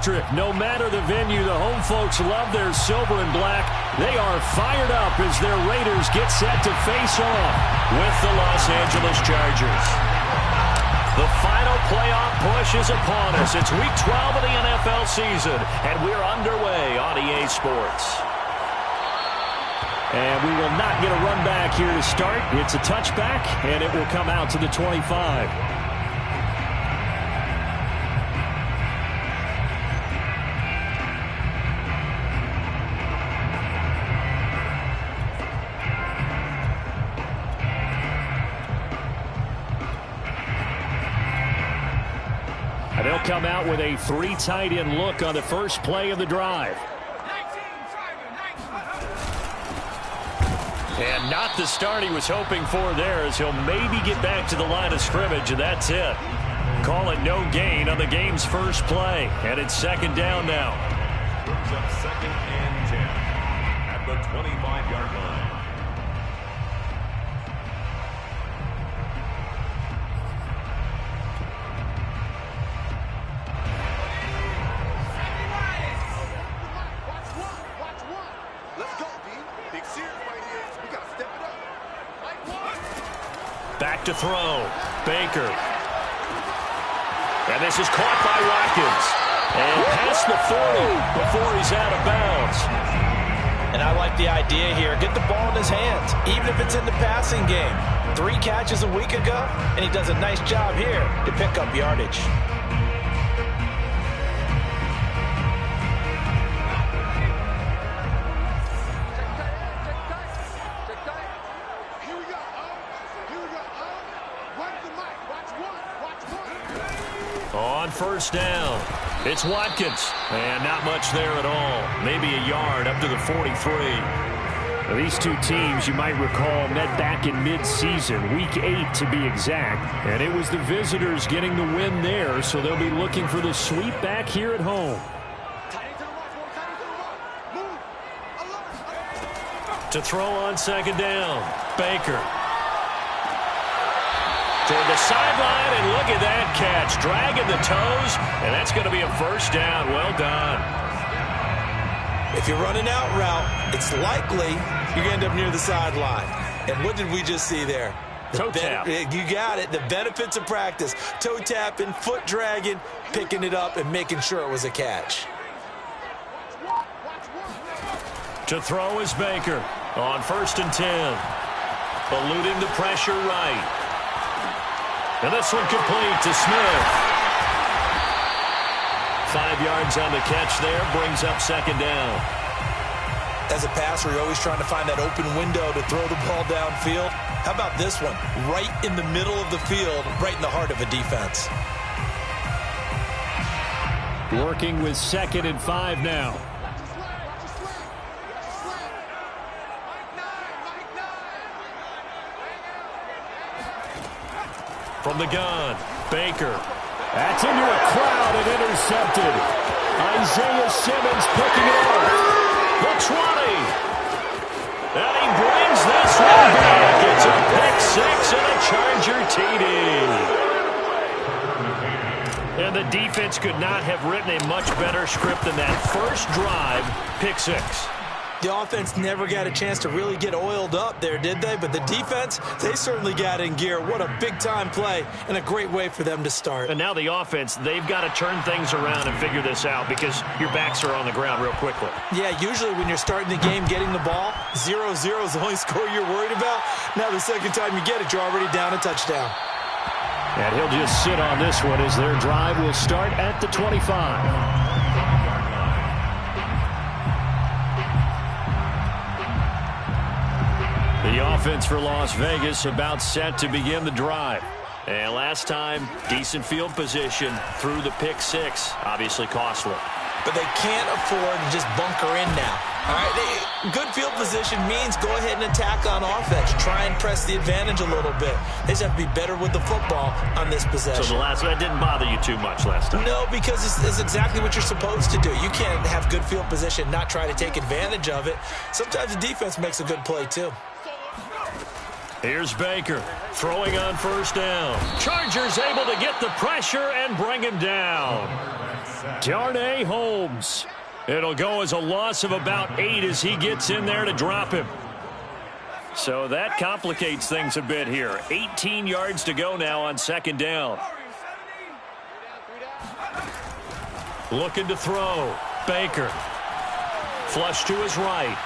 electric. No matter the venue, the home folks love their silver and black. They are fired up as their Raiders get set to face off with the Los Angeles Chargers. The final playoff push is upon us. It's Week 12 of the NFL season, and we're underway on EA Sports. And we will not get a run back here to start. It's a touchback, and it will come out to the 25. And they'll come out with a 3 tight end look on the first play of the drive. And not the start he was hoping for there, as he'll maybe get back to the line of scrimmage, and that's it. Call it no gain on the game's first play. And it's second down now. Brings up second and 10 at the 25-yard line. Back to throw. Baker. And this is caught by Watkins. And past the 40 before he's out of bounds. And I like the idea here. Get the ball in his hands, even if it's in the passing game. 3 catches a week ago, and he does a nice job here to pick up yardage. On first down, it's Watkins. And not much there at all. Maybe a yard up to the 43. Now, these two teams, you might recall, met back in mid-season, Week 8 to be exact. And it was the visitors getting the win there, so they'll be looking for the sweep back here at home. To throw on second down, Baker. Toward the sideline, and look at that catch. Dragging the toes, and that's going to be a first down. Well done. If you're running out route, it's likely you're going to end up near the sideline. And what did we just see there? Toe tap. You got it. The benefits of practice. Toe tapping, foot dragging, picking it up, and making sure it was a catch. To throw is Baker on first and 10. Eluding the pressure right. And this one complete to Smith. 5 yards on the catch there, brings up second down. As a passer, you're always trying to find that open window to throw the ball downfield. How about this one? Right in the middle of the field, right in the heart of a defense. Working with second and 5 now. From the gun, Baker. That's into a crowd and intercepted. Isaiah Simmons picking it up. The 20. And he brings this one back. It's a pick 6 and a Charger TD. And the defense could not have written a much better script than that first drive, pick 6. The offense never got a chance to really get oiled up there, did they? But the defense, they certainly got in gear. What a big-time play and a great way for them to start. And now the offense, they've got to turn things around and figure this out because your backs are on the ground real quickly. Yeah, usually when you're starting the game getting the ball, 0-0 is the only score you're worried about. Now the second time you get it, you're already down a touchdown. And he'll just sit on this one as their drive will start at the 25. The offense for Las Vegas about set to begin the drive. And last time, decent field position through the pick 6. Obviously costly. But they can't afford to just bunker in now. All right, good field position means go ahead and attack on offense. Try and press the advantage a little bit. They just have to be better with the football on this possession. So that didn't bother you too much last time? No, because it's exactly what you're supposed to do. You can't have good field position, not try to take advantage of it. Sometimes the defense makes a good play too. Here's Baker throwing on first down. Chargers able to get the pressure and bring him down. Darnay Holmes. It'll go as a loss of about 8 as he gets in there to drop him. So that complicates things a bit here. 18 yards to go now on second down. Looking to throw. Baker. Flush to his right.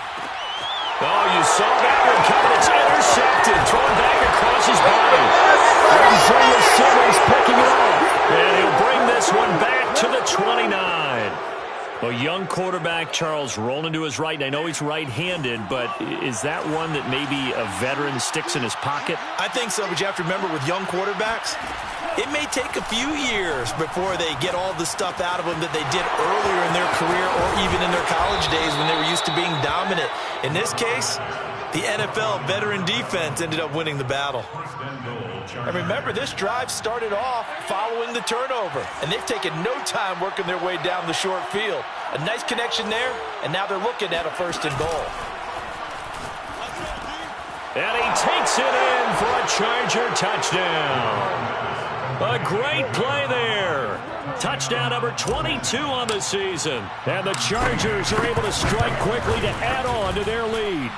Oh, you saw that one coming. It's intercepted. Thrown back across his body. Isaiah Simmons picking it up. And he'll bring this one back to the 29. A young quarterback, Charles, rolling to his right. And I know he's right-handed, but is that one that maybe a veteran sticks in his pocket? I think so, but you have to remember with young quarterbacks, it may take a few years before they get all the stuff out of them that they did earlier in their career or even in their college days when they were used to being dominant. In this case, the NFL veteran defense ended up winning the battle. And remember, this drive started off following the turnover, and they've taken no time working their way down the short field. A nice connection there, and now they're looking at a 1st and goal. And he takes it in for a Charger touchdown. A great play there. Touchdown number 22 on the season. And the Chargers are able to strike quickly to add on to their lead.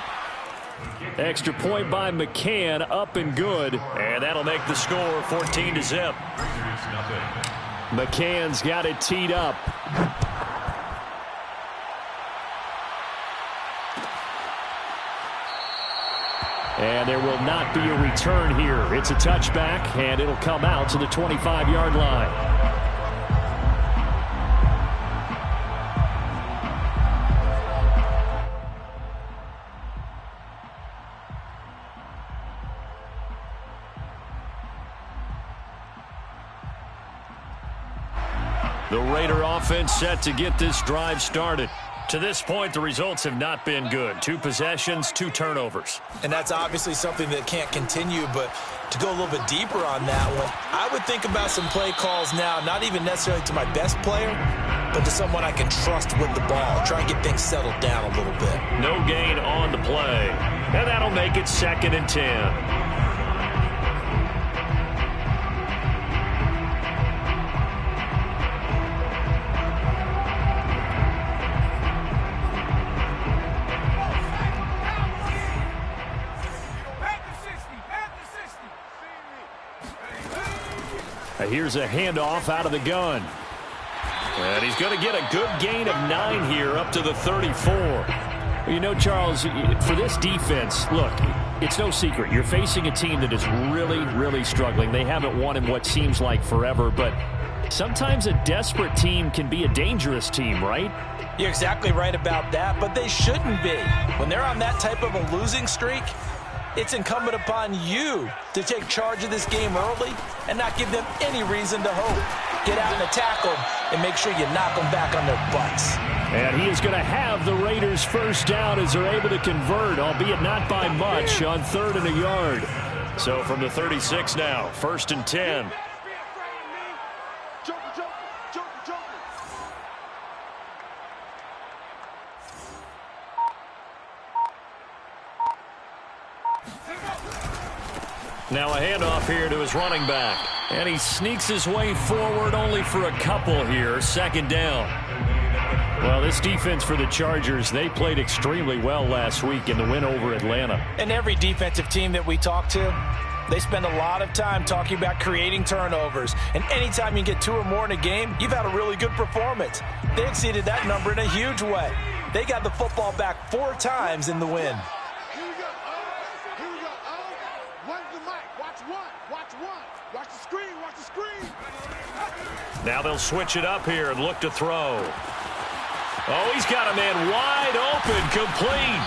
Extra point by McCann, up and good. And that'll make the score 14-0. McCann's got it teed up. And there will not be a return here. It's a touchback, and it'll come out to the 25-yard line. The Raider offense set to get this drive started. To this point, the results have not been good. 2 possessions, 2 turnovers. And that's obviously something that can't continue, but to go a little bit deeper on that one, I would think about some play calls now, not even necessarily to my best player, but to someone I can trust with the ball. Try and get things settled down a little bit. No gain on the play. And that'll make it 2nd and 10. Here's a handoff out of the gun. And he's going to get a good gain of 9 here up to the 34. You know, Charles, for this defense, look, it's no secret. You're facing a team that is really, really struggling. They haven't won in what seems like forever, but sometimes a desperate team can be a dangerous team, right? You're exactly right about that, but they shouldn't be. When they're on that type of a losing streak, it's incumbent upon you to take charge of this game early and not give them any reason to hope. Get out and attack them and make sure you knock them back on their butts. And he is going to have the Raiders first down as they're able to convert, albeit not by much, on 3rd and a yard. So from the 36 now, 1st and 10. Now a handoff here to his running back. And he sneaks his way forward only for a couple here. 2nd down. Well, this defense for the Chargers, they played extremely well last week in the win over Atlanta. And every defensive team that we talk to, they spend a lot of time talking about creating turnovers. And anytime you get 2 or more in a game, you've had a really good performance. They exceeded that number in a huge way. They got the football back 4 times in the win. Now they'll switch it up here and look to throw. Oh, he's got a man wide open, complete.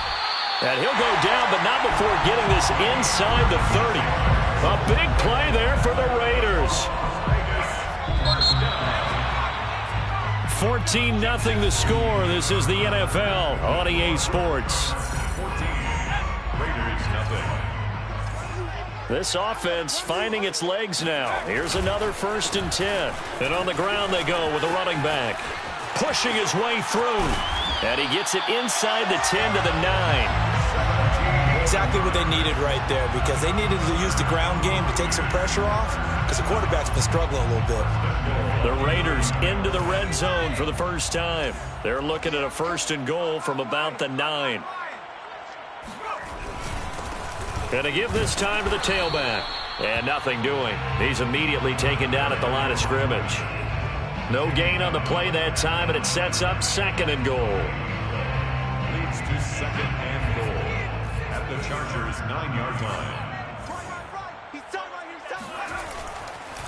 And he'll go down, but not before getting this inside the 30. A big play there for the Raiders. 14-0 the score. This is the NFL on EA Sports. This offense finding its legs now. Here's another 1st and 10. And on the ground they go with a running back. Pushing his way through. And he gets it inside the 10 to the 9. Exactly what they needed right there, because they needed to use the ground game to take some pressure off, because the quarterback's been struggling a little bit. The Raiders into the red zone for the first time. They're looking at a 1st and goal from about the 9. Going to give this time to the tailback. And nothing doing. He's immediately taken down at the line of scrimmage. No gain on the play that time, and it sets up 2nd and goal. Leads to 2nd and goal at the Chargers' 9-yard line.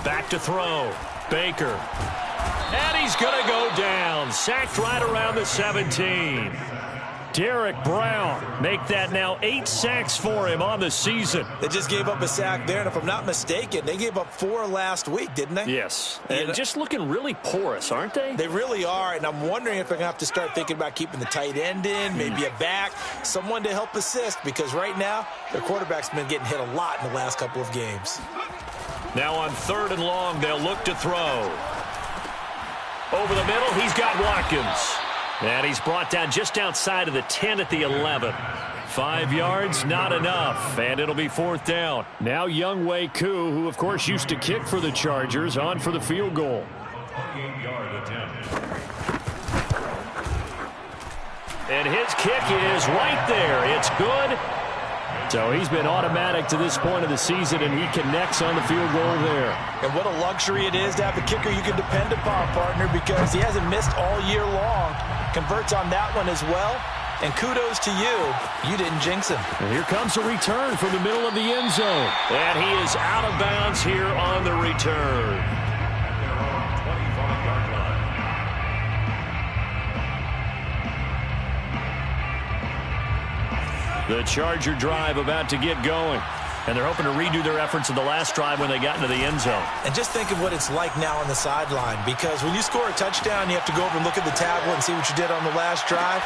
Back to throw. Baker. And he's going to go down. Sacked right around the 17. Derek Brown make that now 8 sacks for him on the season. They just gave up a sack there, and if I'm not mistaken, they gave up 4 last week, didn't they? Yes, and just looking really porous, aren't they? They really are, and I'm wondering if they're going to have to start thinking about keeping the tight end in, maybe a back, someone to help assist, because right now, their quarterback's been getting hit a lot in the last couple of games. Now on 3rd and long, they'll look to throw. Over the middle, he's got Watkins. And he's brought down just outside of the 10 at the 11. 5 yards, not enough, and it'll be 4th down. Now Younghoe Koo, who of course used to kick for the Chargers, on for the field goal. 28-yard attempt. And his kick is right there. It's good. So he's been automatic to this point of the season, and he connects on the field goal there. And what a luxury it is to have a kicker you can depend upon, partner, because he hasn't missed all year long. Converts on that one as well. And kudos to you. You didn't jinx him. And here comes a return from the middle of the end zone. And he is out of bounds here on the return. Their own 25-yard line. The Charger drive about to get going. And they're hoping to redo their efforts in the last drive when they got into the end zone. And just think of what it's like now on the sideline, because when you score a touchdown, you have to go over and look at the tablet and see what you did on the last drive.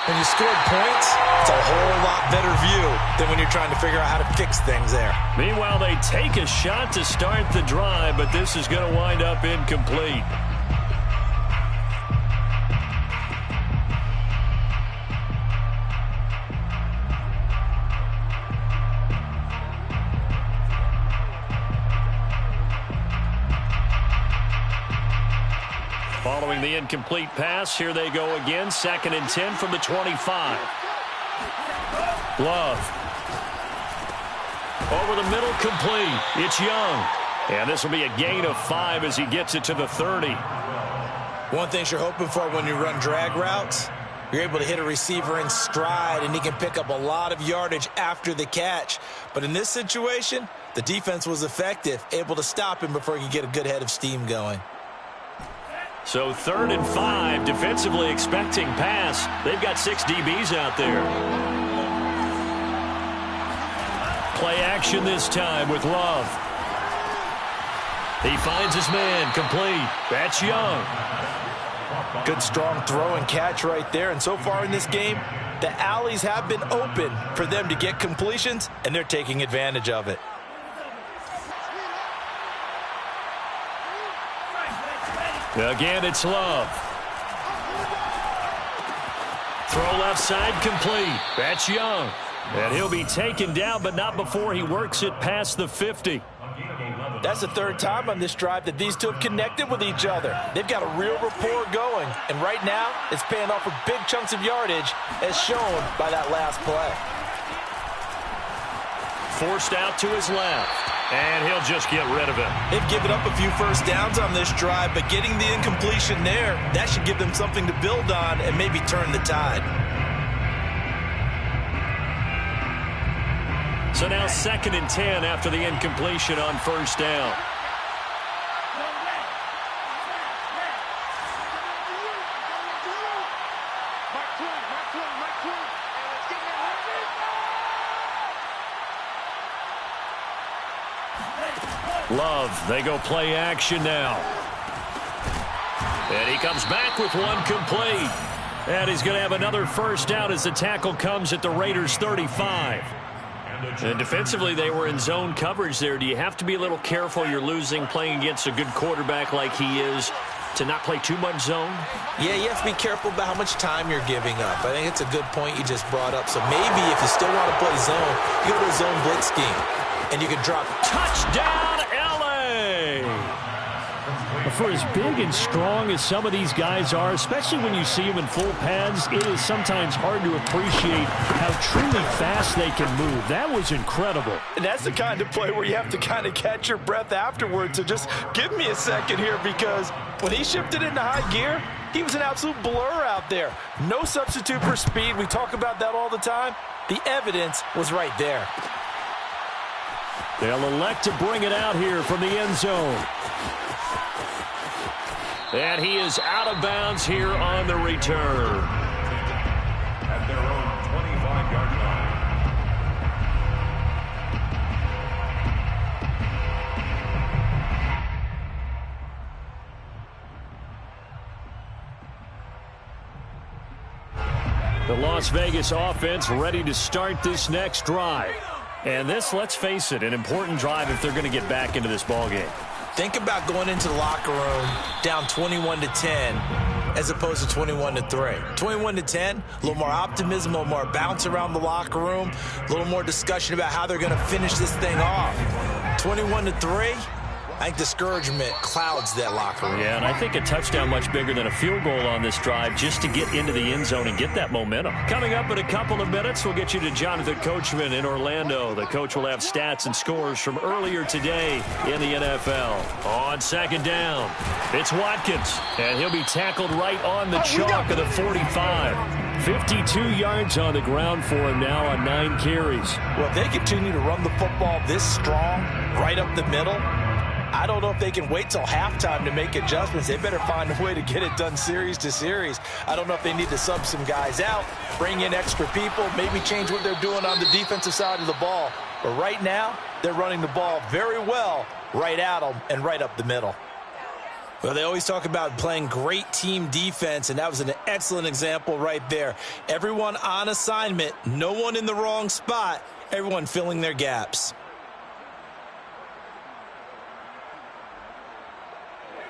When you scored points, it's a whole lot better view than when you're trying to figure out how to fix things there. Meanwhile, they take a shot to start the drive, but this is going to wind up incomplete. Following the incomplete pass, here they go again. 2nd and 10 from the 25. Love. Over the middle, complete. It's Young. And this will be a gain of 5 as he gets it to the 30. One thing you're hoping for when you run drag routes, you're able to hit a receiver in stride, and he can pick up a lot of yardage after the catch. But in this situation, the defense was effective, able to stop him before he could get a good head of steam going. So 3rd and 5, defensively expecting pass. They've got 6 DBs out there. Play action this time with Love. He finds his man, complete. That's Young. Good strong throw and catch right there. And so far in this game, the alleys have been open for them to get completions, and they're taking advantage of it. Again, it's Love. Throw left side, complete. That's Young. And he'll be taken down, but not before he works it past the 50. That's the 3rd time on this drive that these two have connected with each other. They've got a real rapport going. And right now, it's paying off with big chunks of yardage, as shown by that last play. Forced out to his left. And he'll just get rid of it. They've given up a few first downs on this drive, but getting the incompletion there, that should give them something to build on and maybe turn the tide. So now 2nd and 10 after the incompletion on 1st down. Love, they go play action now. And he comes back with one complete. And he's going to have another first down as the tackle comes at the Raiders' 35. And defensively, they were in zone coverage there. Do you have to be a little careful? You're losing playing against a good quarterback like he is. to not play too much zone? Yeah, you have to be careful about how much time you're giving up. I think it's a good point you just brought up. So maybe if you still want to play zone, you go to a zone blitz scheme, and you can drop. Touchdown, L.A.! For as big and strong as some of these guys are, especially when you see them in full pads, it is sometimes hard to appreciate how truly fast they can move. That was incredible. And that's the kind of play where you have to kind of catch your breath afterwards. So just give me a second here, because when he shifted into high gear, he was an absolute blur out there. No substitute for speed. We talk about that all the time. The evidence was right there. They'll elect to bring it out here from the end zone. And he is out of bounds here on the return. At their own 25-yard line. The Las Vegas offense ready to start this next drive. And this, let's face it, an important drive if they're going to get back into this ballgame. Think about going into the locker room down 21-10 as opposed to 21-3. 21-10, a little more optimism, a little more bounce around the locker room, a little more discussion about how they're going to finish this thing off. 21-3, I think discouragement clouds that locker room. Yeah, and I think a touchdown much bigger than a field goal on this drive just to get into the end zone and get that momentum. Coming up in a couple of minutes, we'll get you to Jonathan Coachman in Orlando. The coach will have stats and scores from earlier today in the NFL. On second down, it's Watkins, and he'll be tackled right on the chalk of the 45. 52 yards on the ground for him now on 9 carries. Well, if they continue to run the football this strong, right up the middle, I don't know if they can wait till halftime to make adjustments. They better find a way to get it done series to series. I don't know if they need to sub some guys out, bring in extra people, maybe change what they're doing on the defensive side of the ball. But right now, they're running the ball very well right at them and right up the middle. Well, they always talk about playing great team defense, and that was an excellent example right there. Everyone on assignment, no one in the wrong spot, everyone filling their gaps.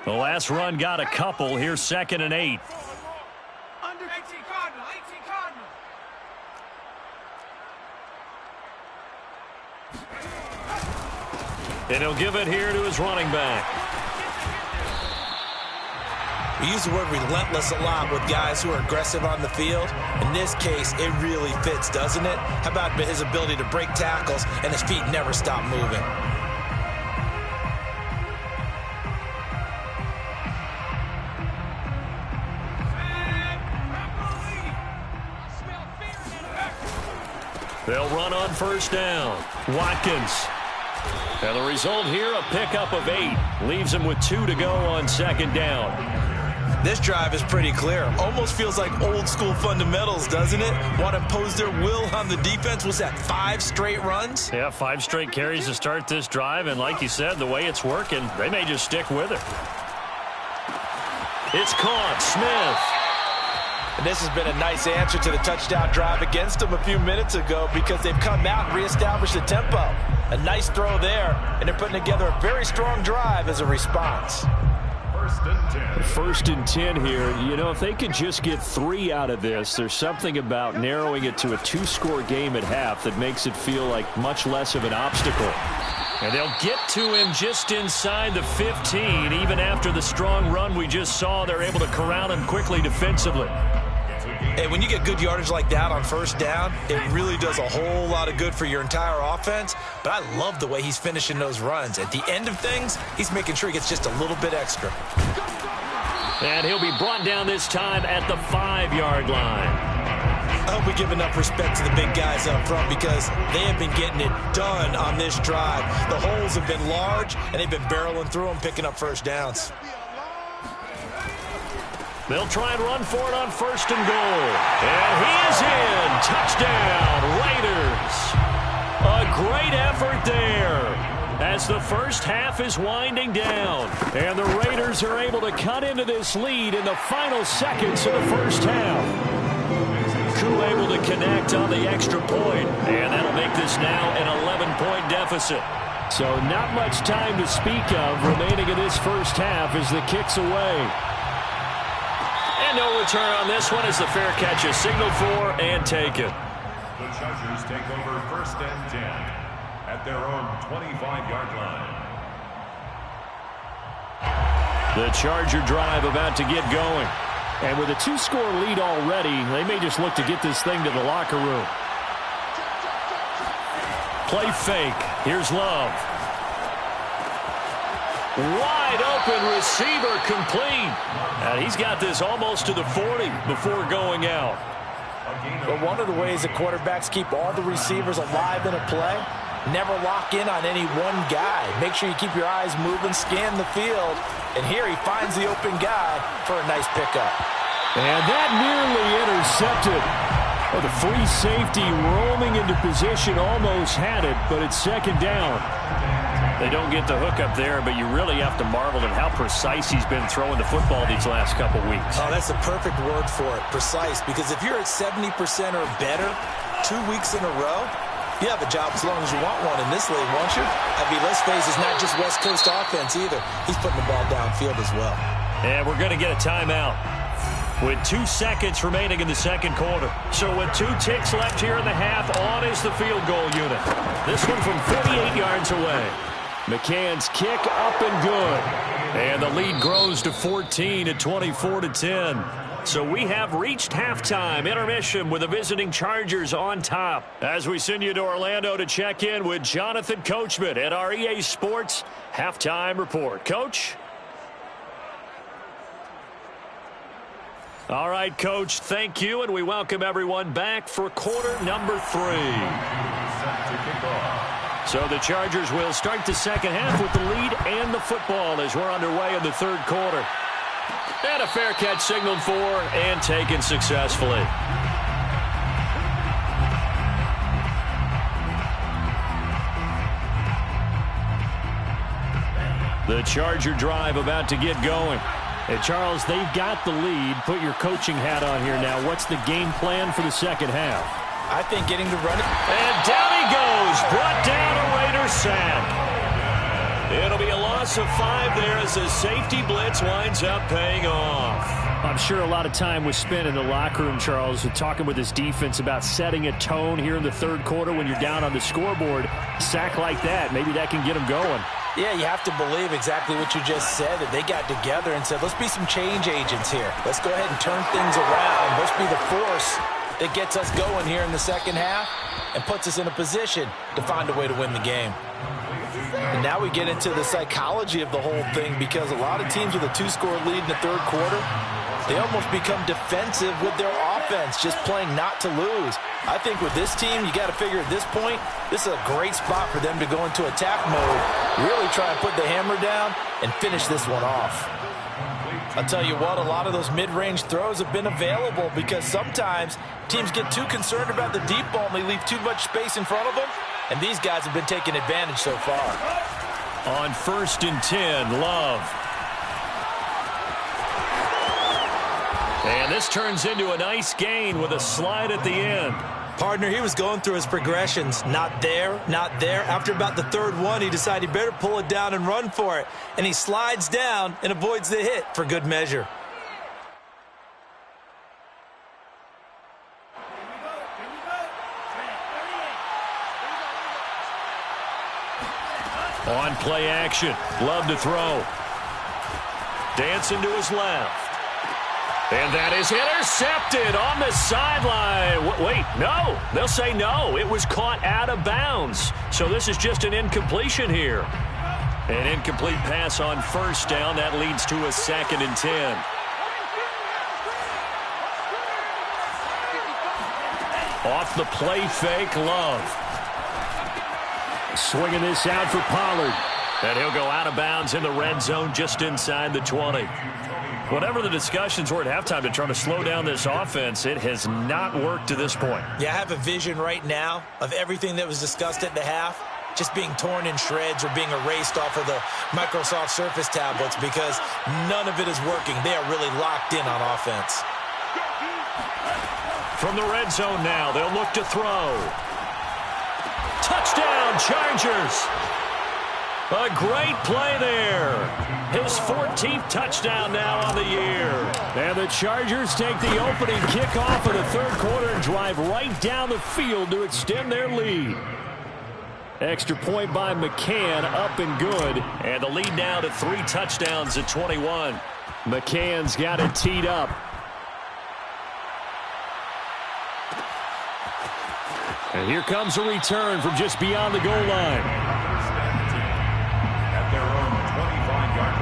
The last run got a couple. Here's 2nd and 8. Under 18 Cardinal, 18 Cardinal. And he'll give it here to his running back. We use the word relentless a lot with guys who are aggressive on the field. In this case, it really fits, doesn't it? How about his ability to break tackles and his feet never stop moving? They'll run on first down. Watkins. And the result here, a pickup of 8. Leaves him with 2 to go on second down. This drive is pretty clear. Almost feels like old school fundamentals, doesn't it? Want to impose their will on the defense. Was that 5 straight runs? Yeah, 5 straight carries to start this drive. And like you said, the way it's working, they may just stick with it. It's caught. Smith. And this has been a nice answer to the touchdown drive against them a few minutes ago, because they've come out and reestablished the tempo. A nice throw there, and they're putting together a very strong drive as a response. 1st and 10. 1st and 10 here. You know, if they could just get 3 out of this, there's something about narrowing it to a 2-score game at half that makes it feel like much less of an obstacle. And they'll get to him just inside the 15. Even after the strong run we just saw, they're able to corral him quickly defensively. Hey, when you get good yardage like that on first down, it really does a whole lot of good for your entire offense. But I love the way he's finishing those runs. At the end of things, he's making sure he gets just a little bit extra. And he'll be brought down this time at the 5-yard line. I hope we give enough respect to the big guys up front, because they have been getting it done on this drive. The holes have been large, and they've been barreling through them, picking up first downs. They'll try and run for it on 1st and goal. And he is in. Touchdown, Raiders. A great effort there as the first half is winding down. And the Raiders are able to cut into this lead in the final seconds of the first half. Koo able to connect on the extra point. And that'll make this now an 11-point deficit. So not much time to speak of remaining in this first half as the kick's away. And no return on this one as the fair catch is signaled for and taken. The Chargers take over 1st and 10 at their own 25-yard line. The Charger drive about to get going. And with a 2-score lead already, they may just look to get this thing to the locker room. Play fake. Here's Love. Wide open receiver complete. And he's got this almost to the 40 before going out. But one of the ways that quarterbacks keep all the receivers alive in a play, never lock in on any one guy. Make sure you keep your eyes moving, scan the field. And here he finds the open guy for a nice pickup. And that nearly intercepted. Oh, the free safety roaming into position almost had it, but it's 2nd down. They don't get the hook up there, but you really have to marvel at how precise he's been throwing the football these last couple weeks. Oh, that's the perfect word for it, precise, because if you're at 70% or better 2 weeks in a row, you have a job as long as you want one in this league, won't you? I mean, let's face it, it's not just West Coast offense either. He's putting the ball downfield as well. And we're going to get a timeout with 2 seconds remaining in the 2nd quarter. So with 2 ticks left here in the half, on is the field goal unit. This one from 48 yards away. McCann's kick up and good. And the lead grows to 14 at 24-10. So we have reached halftime intermission with the visiting Chargers on top. As we send you to Orlando to check in with Jonathan Coachman at our EA Sports Halftime Report. Coach? All right, Coach, thank you, and we welcome everyone back for quarter number 3. So the Chargers will start the 2nd half with the lead and the football as we're underway in the 3rd quarter. And a fair catch signaled for and taken successfully. The Charger drive about to get going. And, Charles, they've got the lead. Put your coaching hat on here now. What's the game plan for the 2nd half? I think getting to run it. And down he goes. Brought down a Raider sack. It'll be a loss of 5 there as the safety blitz winds up paying off. I'm sure a lot of time was spent in the locker room, Charles, talking with his defense about setting a tone here in the 3rd quarter when you're down on the scoreboard. Sack like that, maybe that can get them going. Yeah, you have to believe exactly what you just said, that they got together and said, let's be some change agents here. Let's go ahead and turn things around. Let's be the force that gets us going here in the 2nd half and puts us in a position to find a way to win the game. And now we get into the psychology of the whole thing, because a lot of teams with a 2-score lead in the 3rd quarter, they almost become defensive with their offense, just playing not to lose. I think with this team, you got to figure at this point, this is a great spot for them to go into attack mode, really try and put the hammer down and finish this one off. I'll tell you what, a lot of those mid-range throws have been available because sometimes teams get too concerned about the deep ball and they leave too much space in front of them, and these guys have been taking advantage so far. On 1st and 10, Love. And this turns into a nice gain with a slide at the end. Partner, he was going through his progressions. Not there, not there. After about the 3rd one, he decided he better pull it down and run for it. And he slides down and avoids the hit for good measure. On play action, Love to throw. Dancing to his left. And that is intercepted on the sideline. Wait, no. They'll say no. It was caught out of bounds. So this is just an incompletion here. An incomplete pass on 1st down. That leads to a 2nd and 10. Off the play fake, Love. Swinging this out for Pollard. And he'll go out of bounds in the red zone just inside the 20. Whatever the discussions were at halftime to try to slow down this offense, it has not worked to this point. Yeah, I have a vision right now of everything that was discussed at the half just being torn in shreds or being erased off of the Microsoft Surface tablets because none of it is working. They are really locked in on offense. From the red zone now, they'll look to throw. Touchdown, Chargers! A great play there. His 14th touchdown now on the year. And the Chargers take the opening kickoff of the third quarter and drive right down the field to extend their lead. Extra point by McCann, up and good. And the lead now to 3 touchdowns at 21. McCann's got it teed up. And here comes a return from just beyond the goal line. At their own 25-yard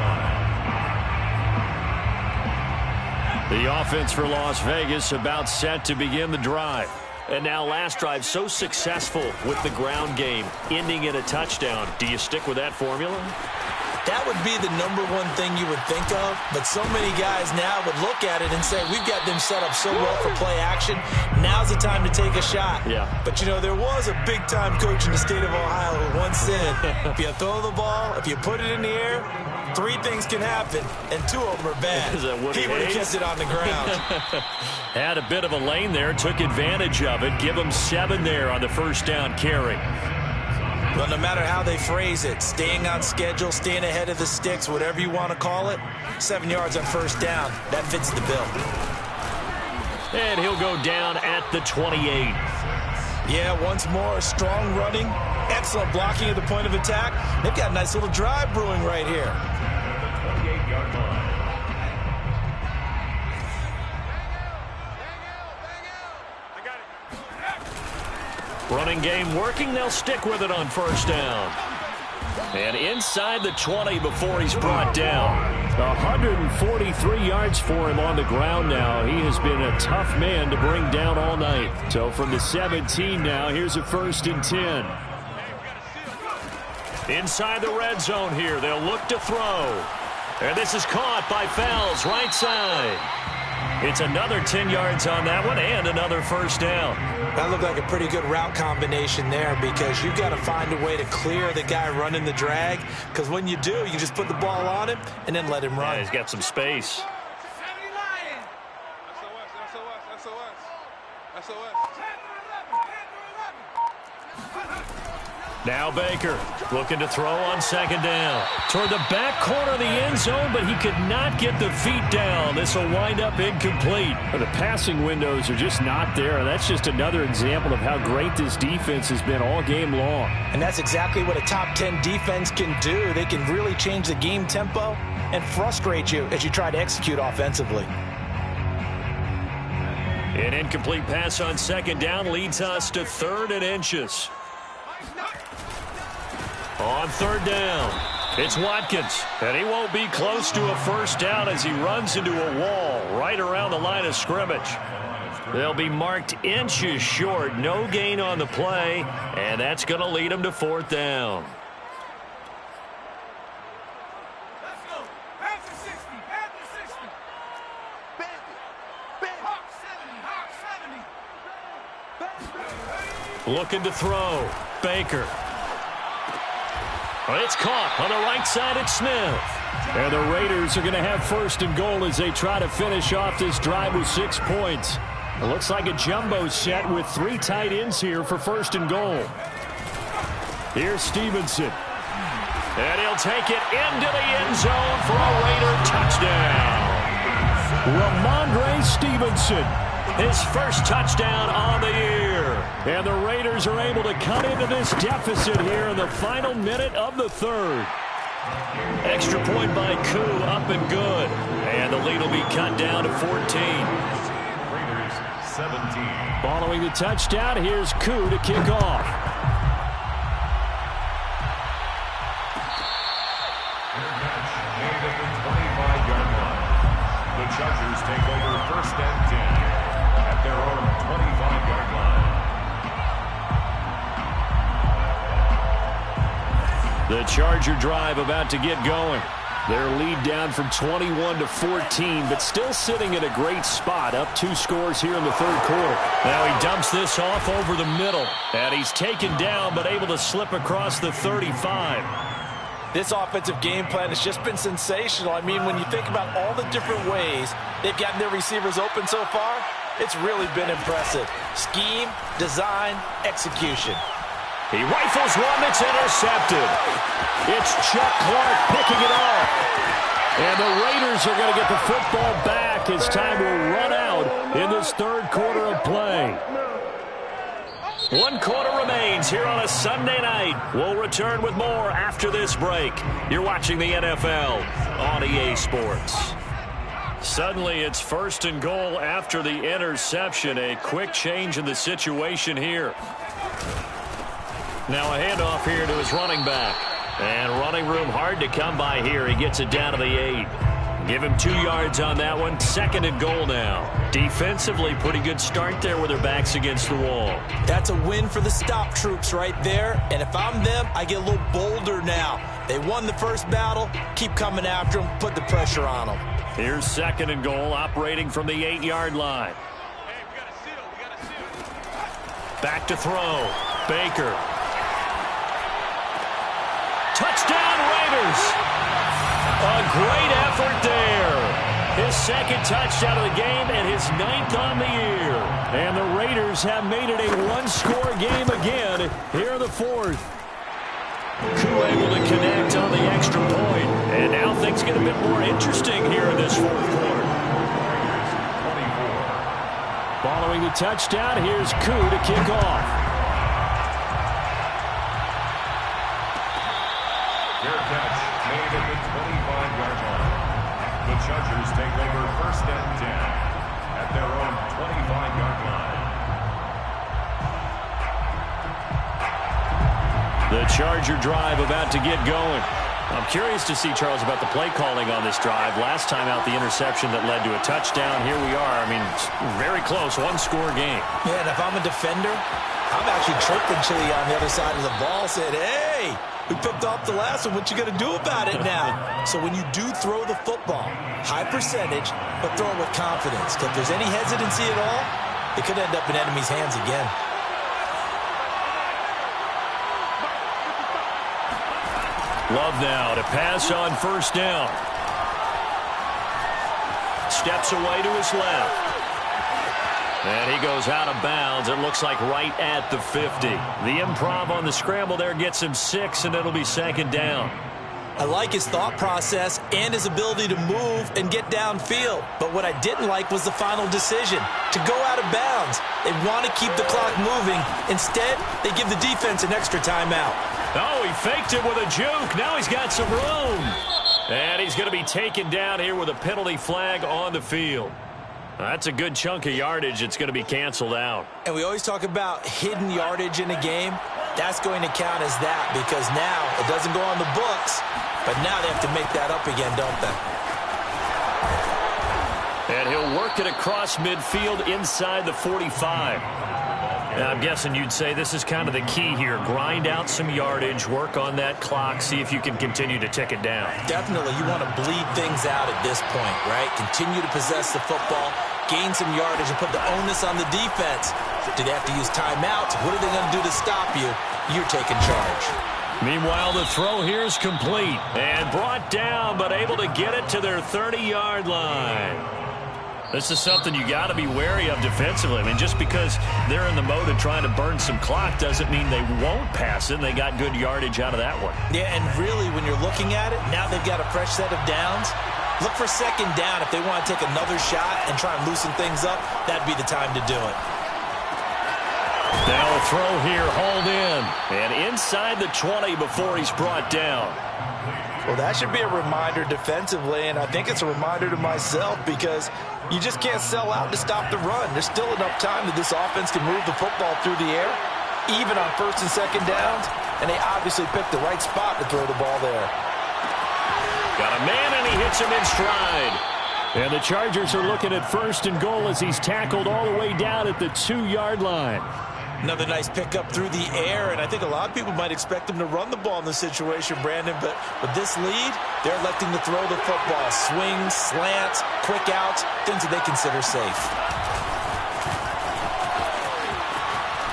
line. The offense for Las Vegas about set to begin the drive. And now last drive so successful with the ground game, ending in a touchdown. Do you stick with that formula? That would be the #1 thing you would think of, but so many guys now would look at it and say, we've got them set up so well for play action. Now's the time to take a shot. Yeah. But, you know, there was a big-time coach in the state of Ohio who once said, if you throw the ball, if you put it in the air, 3 things can happen, and 2 of them are bad. Is that Woody He would have Hayes? kept it on the ground. Had a bit of a lane there, took advantage of it. Give him 7 there on the first down carry. But no matter how they phrase it, staying on schedule, staying ahead of the sticks, whatever you want to call it, 7 yards on first down, that fits the bill. And he'll go down at the 28. Yeah, once more, strong running, excellent blocking at the point of attack. They've got a nice little drive brewing right here. 28-yard line. Running game working. They'll stick with it on first down. And inside the 20 before he's brought down. 143 yards for him on the ground now. He has been a tough man to bring down all night. So from the 17 now, here's a 1st and 10. Inside the red zone here. They'll look to throw. And this is caught by Fells, right side. It's another 10 yards on that one and another first down. That looked like a pretty good route combination there because you've got to find a way to clear the guy running the drag, because when you do, you just put the ball on him and then let him run. Yeah, he's got some space. 70 Lions. SOS. 10 through 11. Now Baker looking to throw on 2nd down. Toward the back corner of the end zone, but he could not get the feet down. This will wind up incomplete. The passing windows are just not there. That's just another example of how great this defense has been all game long. And that's exactly what a top 10 defense can do. They can really change the game tempo and frustrate you as you try to execute offensively. An incomplete pass on 2nd down leads us to 3rd and inches. On 3rd down, it's Watkins, and he won't be close to a first down as he runs into a wall right around the line of scrimmage. They'll be marked inches short, no gain on the play, and that's going to lead them to 4th down. Let's go. Pass to 60. Pass to 60. Hawk 70. Looking to throw. Baker. It's caught on the right side at Smith. And the Raiders are going to have 1st and goal as they try to finish off this drive with 6 points. It looks like a jumbo set with 3 tight ends here for 1st and goal. Here's Stevenson. And he'll take it into the end zone for a Raider touchdown. Ramondre Stevenson, his 1st touchdown on the year. And the Raiders are able to cut into this deficit here in the final minute of the 3rd. Extra point by Koo, up and good. And the lead will be cut down to 14. Raiders 17. Following the touchdown, here's Koo to kick off. Made at the 25-yard line. The Chargers take over 1st and 10 at their own 25-yard line. The Charger drive about to get going. Their lead down from 21 to 14, but still sitting in a great spot, up 2 scores here in the 3rd quarter. Now he dumps this off over the middle, and he's taken down but able to slip across the 35. This offensive game plan has just been sensational. I mean, when you think about all the different ways they've gotten their receivers open so far, it's really been impressive. Scheme, design, execution. He rifles one that's intercepted. It's Chuck Clark picking it off. And the Raiders are going to get the football back as time will run out in this third quarter of play. 1 quarter remains here on a Sunday night. We'll return with more after this break. You're watching the NFL on EA Sports. Suddenly it's 1st and goal after the interception. A quick change in the situation here. Now a handoff here to his running back. And running room hard to come by here. He gets it down to the 8. Give him 2 yards on that one. 2nd and goal now. Defensively, pretty good start there with their backs against the wall. That's a win for the stop troops right there. And if I'm them, I get a little bolder now. They won the first battle. Keep coming after them. Put the pressure on them. Here's 2nd and goal, operating from the 8-yard line. Back to throw. Baker. Touchdown, Raiders! A great effort there. His 2nd touchdown of the game and his 9th on the year. And the Raiders have made it a 1-score game again here in the 4th. Koo able to connect on the extra point. And now things get a bit more interesting here in this 4th quarter. Following the touchdown, here's Koo to kick off. Fair catch made at the 25-yard line. The Chargers take over 1st and 10 at their own 25-yard line. The Charger drive about to get going. I'm curious to see, Charles, about the play calling on this drive. Last time out, the interception that led to a touchdown. Here we are. I mean, it's very close, 1-score game. Yeah, and if I'm a defender, I'm actually tripping Chili on the other side of the ball, saying, hey, we picked off the last one. What you going to do about it now? So when you do throw the football, high percentage, but throw it with confidence. Because if there's any hesitancy at all, it could end up in enemy's hands again. Love now to pass on 1st down. Steps away to his left. And he goes out of bounds. It looks like right at the 50. The improv on the scramble there gets him 6, and it'll be 2nd down. I like his thought process and his ability to move and get downfield. But what I didn't like was the final decision, to go out of bounds. They want to keep the clock moving. Instead, they give the defense an extra timeout. Oh, he faked it with a juke. Now he's got some room. And he's going to be taken down here with a penalty flag on the field. That's a good chunk of yardage. It's going to be canceled out. And we always talk about hidden yardage in a game. That's going to count as that, because now it doesn't go on the books, but now they have to make that up again, don't they? And he'll work it across midfield inside the 45. And I'm guessing you'd say this is kind of the key here. Grind out some yardage, work on that clock, see if you can continue to tick it down. Definitely. You want to bleed things out at this point, right? Continue to possess the football, gain some yardage, and put the onus on the defense. Do they have to use timeouts? What are they going to do to stop you? You're taking charge. Meanwhile, the throw here is complete and brought down, but able to get it to their 30-yard line. This is something you got to be wary of defensively. I mean, just because they're in the mode of trying to burn some clock doesn't mean they won't pass it. They got good yardage out of that one. Yeah, and really, when you're looking at it, now they've got a fresh set of downs. Look for 2nd down. If they want to take another shot and try and loosen things up, that'd be the time to do it. Now a throw here, hauled in. And inside the 20 before he's brought down. Well, that should be a reminder defensively, and I think it's a reminder to myself, because you just can't sell out to stop the run. There's still enough time that this offense can move the football through the air, even on 1st and 2nd downs, and they obviously picked the right spot to throw the ball there. Got a man, and he hits him in stride. And the Chargers are looking at 1st and goal as he's tackled all the way down at the 2-yard line. Another nice pickup through the air, and I think a lot of people might expect him to run the ball in this situation, Brandon, but with this lead, they're electing to throw the football. Swings, slants, quick outs, things that they consider safe.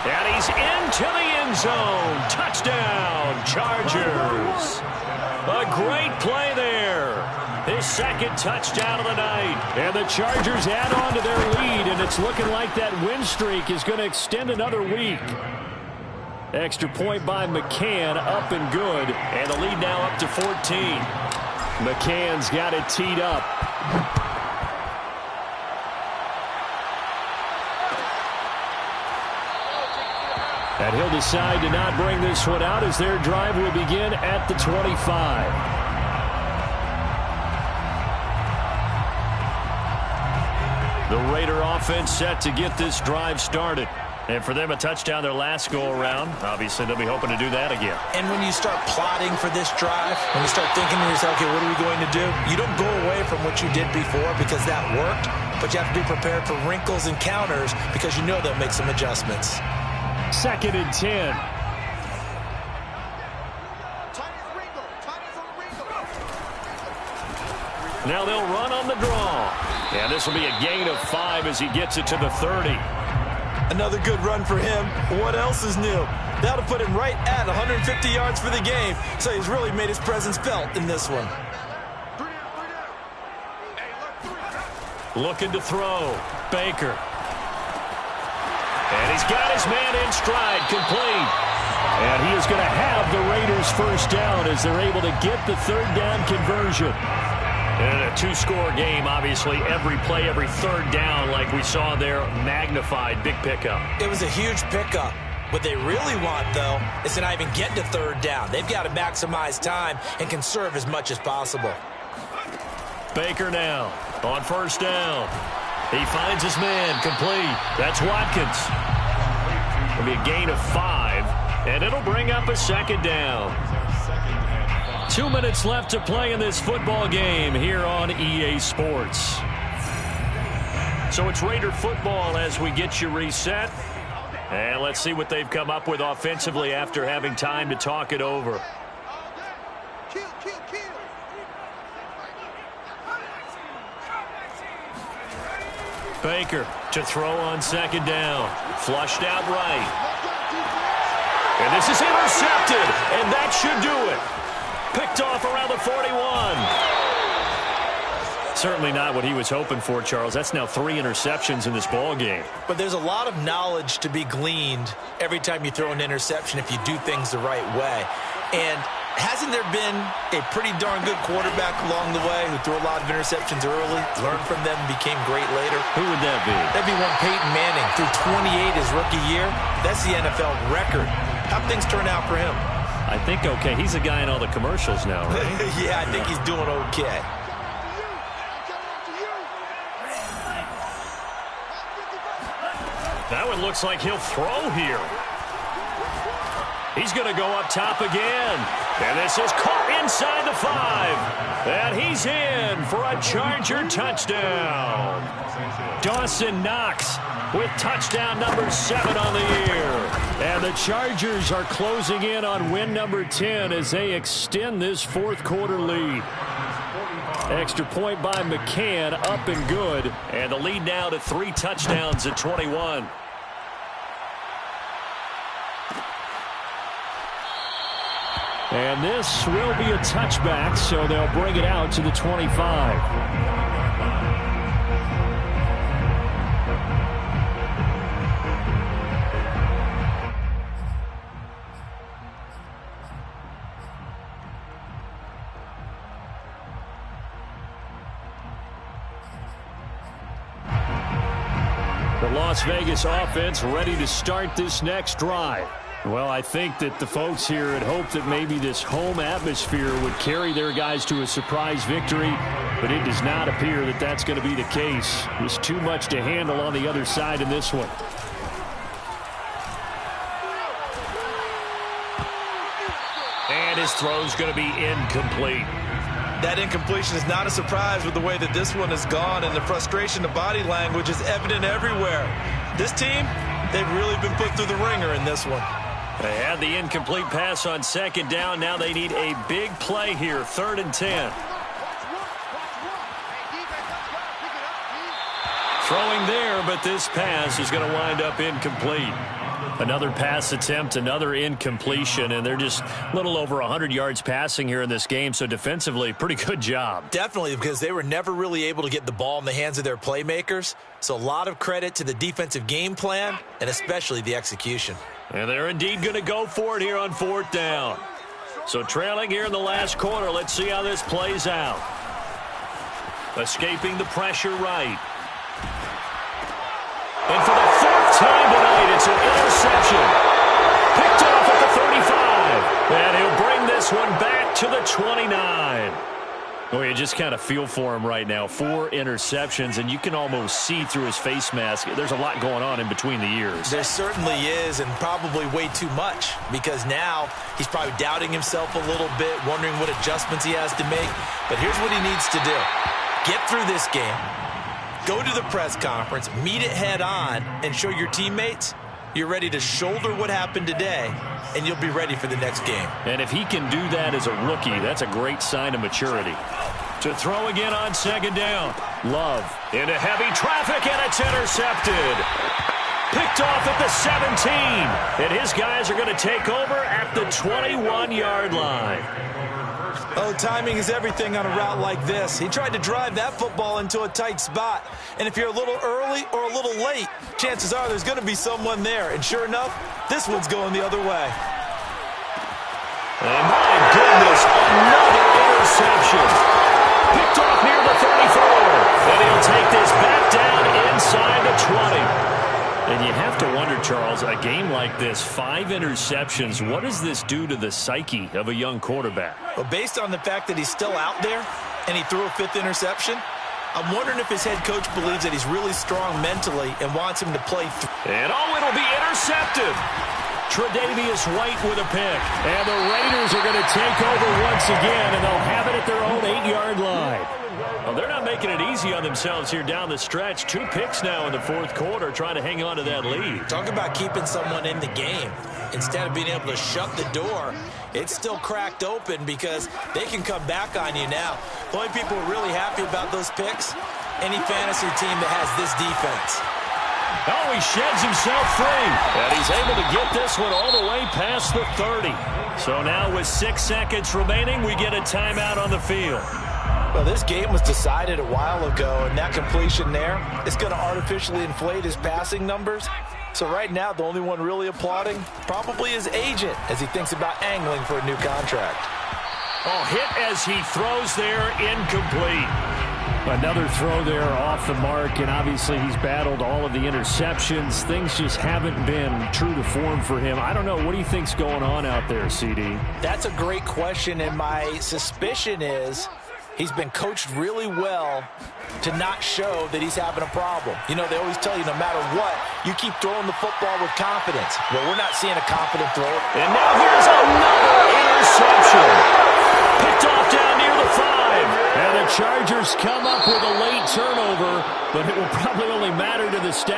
And he's into the end zone. Touchdown, Chargers. A great play there. His 2nd touchdown of the night. And the Chargers add on to their lead, and it's looking like that win streak is going to extend another week. Extra point by McCann, up and good. And the lead now up to 14. McCann's got it teed up. And he'll decide to not bring this one out as their drive will begin at the 25. The Raider offense set to get this drive started. And for them, a touchdown their last go-around. Obviously, they'll be hoping to do that again. And when you start plotting for this drive, when you start thinking to yourself, okay, what are we going to do? You don't go away from what you did before because that worked, but you have to be prepared for wrinkles and counters because you know they'll make some adjustments. 2nd and 10. Now they'll run on the draw. And this will be a gain of 5 as he gets it to the 30. Another good run for him. What else is new? That'll put him right at 150 yards for the game. So he's really made his presence felt in this one. Looking to throw. Baker. And he's got his man in stride, complete. And he is going to have the Raiders first down as they're able to get the 3rd down conversion. And a 2-score game, obviously, every play, every 3rd down, like we saw there, magnified, big pickup. It was a huge pickup. What they really want, though, is to not even get to 3rd down. They've got to maximize time and conserve as much as possible. Baker now on 1st down. He finds his man, complete. That's Watkins. It'll be a gain of 5, and it'll bring up a 2nd down. 2 minutes left to play in this football game here on EA Sports. So it's Raider football as we get you reset. And let's see what they've come up with offensively after having time to talk it over. Baker to throw on 2nd down. Flushed out right. And this is intercepted, and that should do it. Picked off around the 41. Certainly not what he was hoping for, Charles. That's now 3 interceptions in this ball game. But there's a lot of knowledge to be gleaned every time you throw an interception if you do things the right way. And hasn't there been a pretty darn good quarterback along the way who threw a lot of interceptions early, learned from them, became great later? Who would that be? That'd be one Peyton Manning. Threw 28 his rookie year. That's the NFL record. How'd things turn out for him? I think okay. He's a guy in all the commercials now, right? Yeah, I think he's doing okay. That one looks like he'll throw here. He's going to go up top again. And this is caught inside the 5. And he's in for a Charger touchdown. Dawson Knox with touchdown number 7 on the year. And the Chargers are closing in on win number 10 as they extend this 4th quarter lead. Extra point by McCann, up and good. And the lead now to 3 touchdowns at 21. And this will be a touchback, so they'll bring it out to the 25. The Las Vegas offense ready to start this next drive. Well, I think that the folks here had hoped that maybe this home atmosphere would carry their guys to a surprise victory, but it does not appear that that's going to be the case. There's too much to handle on the other side in this one. And his throw's going to be incomplete. That incompletion is not a surprise with the way that this one has gone, and the frustration, the body language is evident everywhere. This team, they've really been put through the ringer in this one. They had the incomplete pass on 2nd down. Now they need a big play here, 3rd and 10. Throwing there, but this pass is going to wind up incomplete. Another pass attempt, another incompletion, and they're just a little over 100 yards passing here in this game, so defensively, pretty good job. Definitely, because they were never really able to get the ball in the hands of their playmakers, so a lot of credit to the defensive game plan, and especially the execution. And they're indeed going to go for it here on 4th down. So trailing here in the last quarter, let's see how this plays out. Escaping the pressure right. And for the 4th time tonight, it's an interception. Picked off at the 35. And he'll bring this one back to the 29. Oh, you just kind of feel for him right now. 4 interceptions, and you can almost see through his face mask. There's a lot going on in between the ears. There certainly is, and probably way too much, because now he's probably doubting himself a little bit, wondering what adjustments he has to make. But here's what he needs to do. Get through this game. Go to the press conference, meet it head on, and show your teammates you're ready to shoulder what happened today, and you'll be ready for the next game. And if he can do that as a rookie, that's a great sign of maturity. To throw again on 2nd down. Love into heavy traffic, and it's intercepted. Picked off at the 17. And his guys are going to take over at the 21-yard line. Oh, timing is everything on a route like this. He tried to drive that football into a tight spot. And if you're a little early or a little late, chances are there's going to be someone there. And sure enough, this one's going the other way. And my goodness, another interception. Picked off near the 34. And he'll take this back down inside the 20. And you have to wonder, Charles, a game like this, 5 interceptions, what does this do to the psyche of a young quarterback? Well, based on the fact that he's still out there and he threw a 5th interception, I'm wondering if his head coach believes that he's really strong mentally and wants him to play through. And it'll be intercepted. Tre'Davious White with a pick. And the Raiders are going to take over once again, and they'll have it at their own 8-yard line. Well, they're not making it easy on themselves here down the stretch. 2 picks now in the 4th quarter, trying to hang on to that lead. Talk about keeping someone in the game. Instead of being able to shut the door, it's still cracked open because they can come back on you now. The only people who are really happy about those picks, any fantasy team that has this defense. Oh, he sheds himself free. And he's able to get this one all the way past the 30. So now with 6 seconds remaining, we get a timeout on the field. Well, this game was decided a while ago, and that completion there is going to artificially inflate his passing numbers. So right now, the only one really applauding probably his agent as he thinks about angling for a new contract. Oh, hit as he throws there, incomplete. Another throw there off the mark, and obviously he's battled all of the interceptions. Things just haven't been true to form for him. I don't know. What do you think's going on out there, CD? That's a great question, and my suspicion is he's been coached really well to not show that he's having a problem. You know, they always tell you no matter what, you keep throwing the football with confidence. Well, we're not seeing a confident throw. And now here's another interception. Picked off down near the 5. And the Chargers come up with a late turnover, but it will probably only matter to the staff.